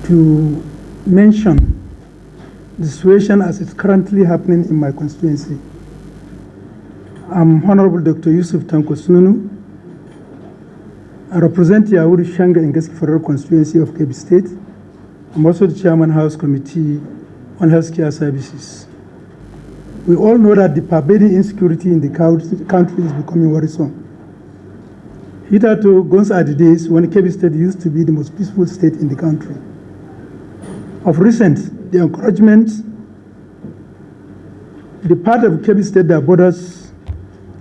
to mention the situation as it's currently happening in my constituency. I'm Honorable Dr. Yusuf Tanko Sununu. I represent the Yauri Shanga and Geski Federal Constituency of Kebbi State. I'm also the Chairman House Committee on Healthcare Services. We all know that the pervading insecurity in the country is becoming worrisome. Hitherto, gone are the days when Kebbi State used to be the most peaceful state in the country. Of recent, the encouragement, the part of Kebbi State that borders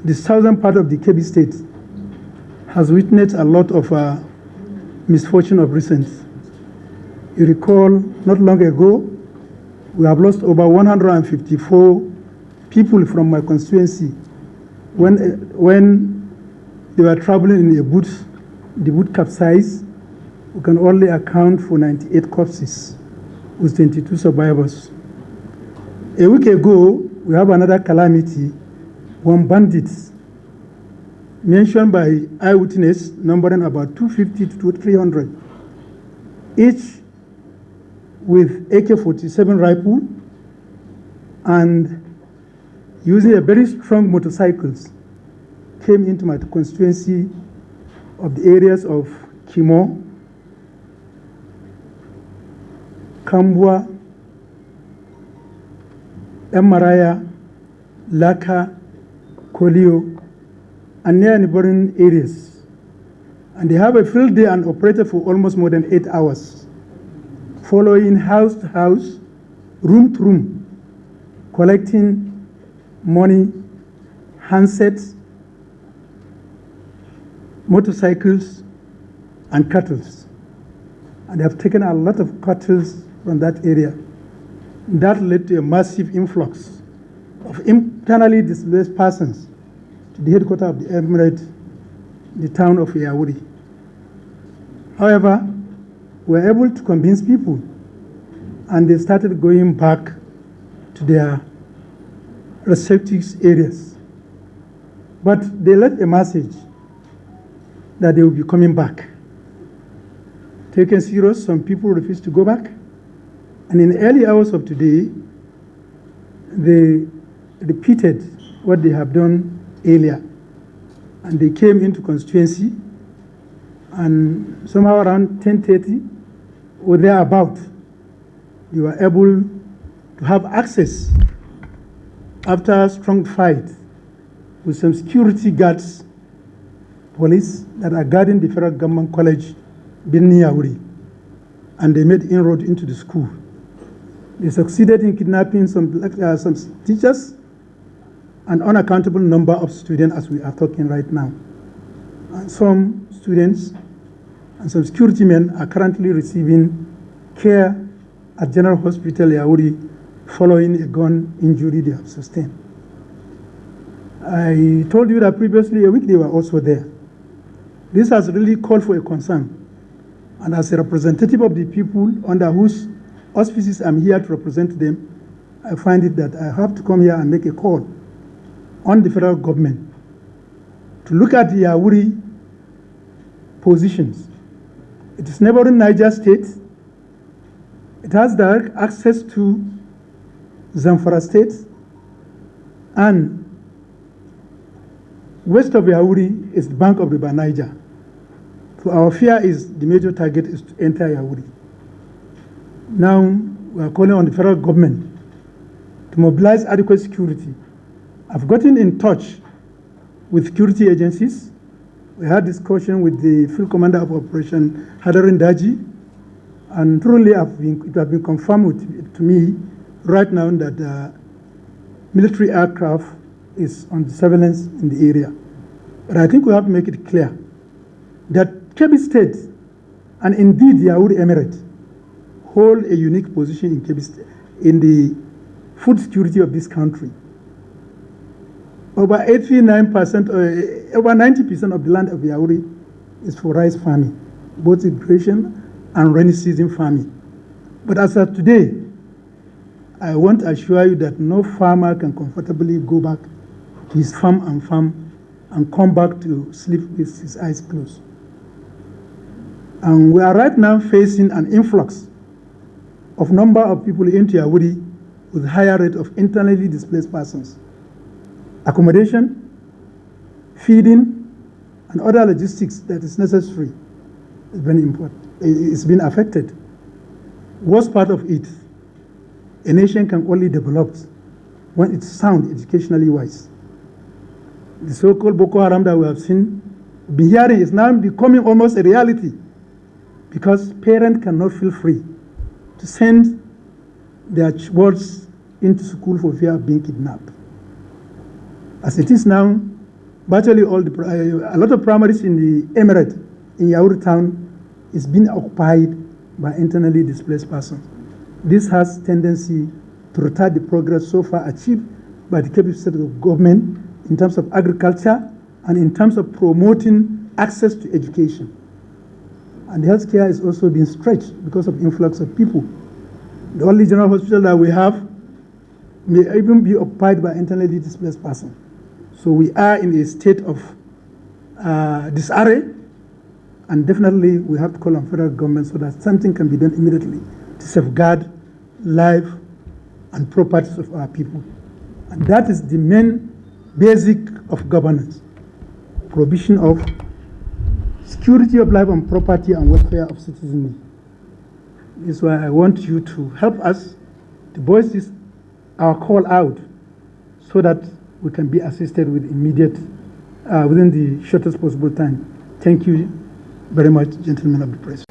the southern part of the Kebbi State has witnessed a lot of misfortune of recent. You recall, not long ago, we have lost over 154 people from my constituency when they were traveling in a boat. The boat capsized. We can only account for 98 corpses with 22 survivors. A week ago, we have another calamity, one bandit mentioned by eyewitness numbering about 250 to 300, each with AK-47 rifle and using a very strong motorcycles, came into my constituency of the areas of Kimo, Kambwa, Emaraya, Laka, Kolio, and near neighboring areas. And they have a field day and operated for almost more than 8 hours, following house to house, room to room, collecting money, handsets, motorcycles, and cattle. And they have taken a lot of cattle from that area. That led to a massive influx of internally displaced persons to the headquarters of the emirate, the town of Yauri. However, we were able to convince people, and they started going back to their respective areas. But they left a message that they will be coming back. Taken serious, some people refused to go back. And in the early hours of today, they repeated what they have done earlier. And they came into constituency, and somehow around 10:30 or thereabout, they were able to have access after a strong fight with some security guards, police that are guarding the federal government college, Birni Yauri, and they made inroad into the school. They succeeded in kidnapping some teachers, an unaccountable number of students as we are talking right now. And some students and some security men are currently receiving care at General Hospital Yauri following a gun injury they have sustained. I told you that previously a week they were also there. This has really called for a concern. And as a representative of the people under whose auspices I'm here to represent them, I find it that I have to come here and make a call on the federal government to look at the Yauri positions. It is neighboring Niger State. It has direct access to Zamfara State, and west of Yauri is the bank of River Niger. So our fear is the major target is to enter Yauri. Now we are calling on the federal government to mobilize adequate security. I've gotten in touch with security agencies. We had discussion with the field commander of Operation Hadarin Daji, and truly it has been confirmed to me right now that military aircraft is on surveillance in the area. But I think we have to make it clear that Kebbi State, and indeed the Yauri Emirate, hold a unique position in Kebbi State, in the food security of this country. Over 89%, over 90% of the land of Yauri is for rice farming, both irrigation and rainy season farming. But as of today, I want to assure you that no farmer can comfortably go back to his farm and come back to sleep with his eyes closed. And we are right now facing an influx of number of people into Yawuri with higher rate of internally displaced persons. Accommodation, feeding, and other logistics that is necessary is being affected. Worst part of it, a nation can only develop when it's sound educationally wise. The so-called Boko Haram that we have been hearing is now becoming almost a reality because parents cannot feel free to send their wards into school for fear of being kidnapped. As it is now, virtually a lot of primaries in the Emirate, in Yauri town, is being occupied by internally displaced persons. This has tendency to retard the progress so far achieved by the Kebbi state government in terms of agriculture and in terms of promoting access to education. And healthcare is also being stretched because of influx of people. The only general hospital that we have may even be occupied by internally displaced persons. So we are in a state of disarray, and definitely we have to call on federal government so that something can be done immediately to safeguard life and properties of our people. And that is the main basic of governance, provision of security of life and property and welfare of citizenry. This is why I want you to help us to voice our call out so that we can be assisted with immediate, within the shortest possible time. Thank you very much, gentlemen of the press.